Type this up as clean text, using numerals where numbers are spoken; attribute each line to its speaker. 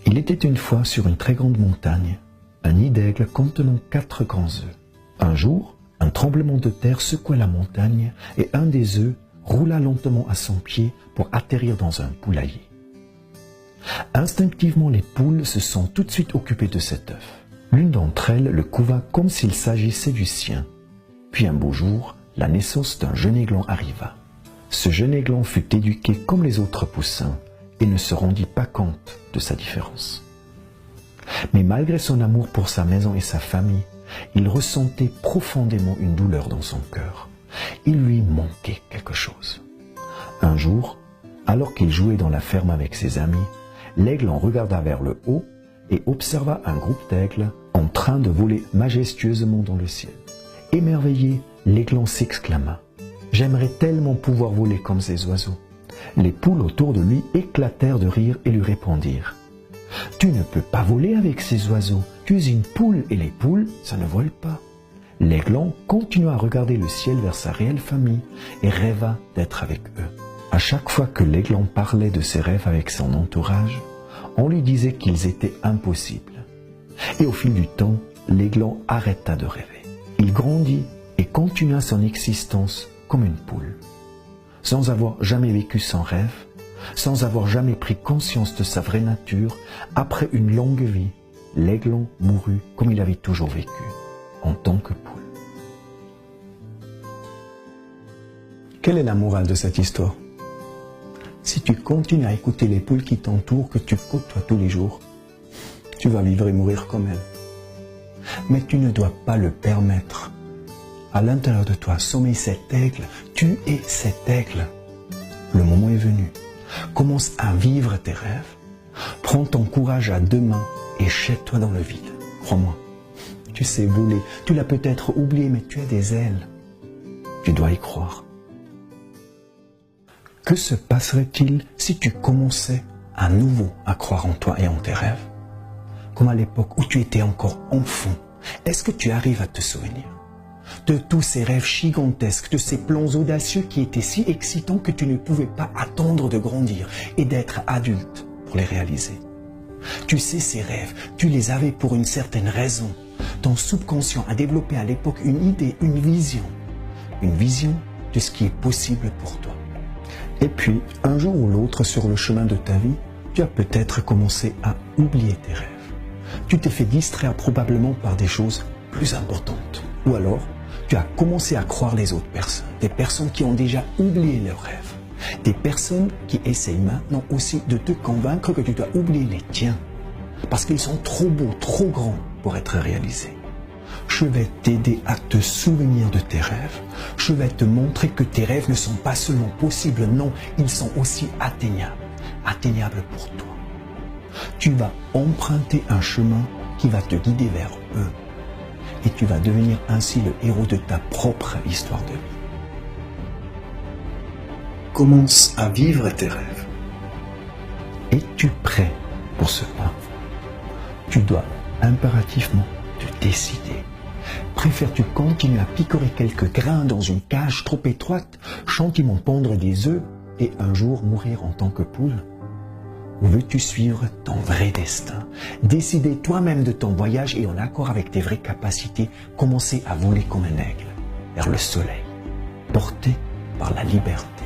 Speaker 1: Il était une fois sur une très grande montagne, un nid d'aigle contenant 4 grands œufs. Un jour, un tremblement de terre secoua la montagne et un des œufs roula lentement à son pied pour atterrir dans un poulailler. Instinctivement, les poules se sont tout de suite occupées de cet œuf. L'une d'entre elles le couva comme s'il s'agissait du sien. Puis un beau jour, la naissance d'un jeune aiglon arriva. Ce jeune aiglon fut éduqué comme les autres poussins et ne se rendit pas compte de sa différence. Mais malgré son amour pour sa maison et sa famille, il ressentait profondément une douleur dans son cœur. Il lui manquait quelque chose. Un jour, alors qu'il jouait dans la ferme avec ses amis, l'aiglon regarda vers le haut et observa un groupe d'aigles en train de voler majestueusement dans le ciel. Émerveillé, l'aiglon s'exclama « J'aimerais tellement pouvoir voler comme ces oiseaux !» Les poules autour de lui éclatèrent de rire et lui répondirent « Tu ne peux pas voler avec ces oiseaux, tu es une poule et les poules, ça ne vole pas. » L'aiglon continua à regarder le ciel vers sa réelle famille et rêva d'être avec eux. À chaque fois que l'aiglon parlait de ses rêves avec son entourage, on lui disait qu'ils étaient impossibles. Et au fil du temps, l'aiglon arrêta de rêver. Il grandit et continua son existence comme une poule. Sans avoir jamais vécu son rêve, sans avoir jamais pris conscience de sa vraie nature, après une longue vie, l'aiglon mourut comme il avait toujours vécu, en tant que poule.
Speaker 2: Quelle est la morale de cette histoire? Si tu continues à écouter les poules qui t'entourent, que tu côtoies tous les jours, tu vas vivre et mourir comme elles. Mais tu ne dois pas le permettre. À l'intérieur de toi sommeille cet aigle. Tu es cet aigle. Le moment est venu. Commence à vivre tes rêves. Prends ton courage à 2 mains et jette-toi dans le vide. Crois-moi, tu sais voler. Tu l'as peut-être oublié, mais tu as des ailes. Tu dois y croire. Que se passerait-il si tu commençais à nouveau à croire en toi et en tes rêves? Comme à l'époque où tu étais encore enfant. Est-ce que tu arrives à te souvenir de tous ces rêves gigantesques, de ces plans audacieux qui étaient si excitants que tu ne pouvais pas attendre de grandir et d'être adulte pour les réaliser? Tu sais, ces rêves, tu les avais pour une certaine raison. Ton subconscient a développé à l'époque une idée, une vision de ce qui est possible pour toi. Et puis, un jour ou l'autre, sur le chemin de ta vie, tu as peut-être commencé à oublier tes rêves. Tu t'es fait distraire probablement par des choses plus importantes. Ou alors, tu as commencé à croire les autres personnes, des personnes qui ont déjà oublié leurs rêves, des personnes qui essayent maintenant aussi de te convaincre que tu dois oublier les tiens, parce qu'ils sont trop beaux, trop grands pour être réalisés. Je vais t'aider à te souvenir de tes rêves. Je vais te montrer que tes rêves ne sont pas seulement possibles, non, ils sont aussi atteignables. Atteignables pour toi. Tu vas emprunter un chemin qui va te guider vers eux. Et tu vas devenir ainsi le héros de ta propre histoire de vie. Commence à vivre tes rêves. Es-tu prêt pour ce pas? Tu dois impérativement te décider. Préfères-tu continuer à picorer quelques grains dans une cage trop étroite, gentiment pondre des œufs et un jour mourir en tant que poule? Ou veux-tu suivre ton vrai destin, décider toi-même de ton voyage et en accord avec tes vraies capacités, commencer à voler comme un aigle vers le soleil, porté par la liberté?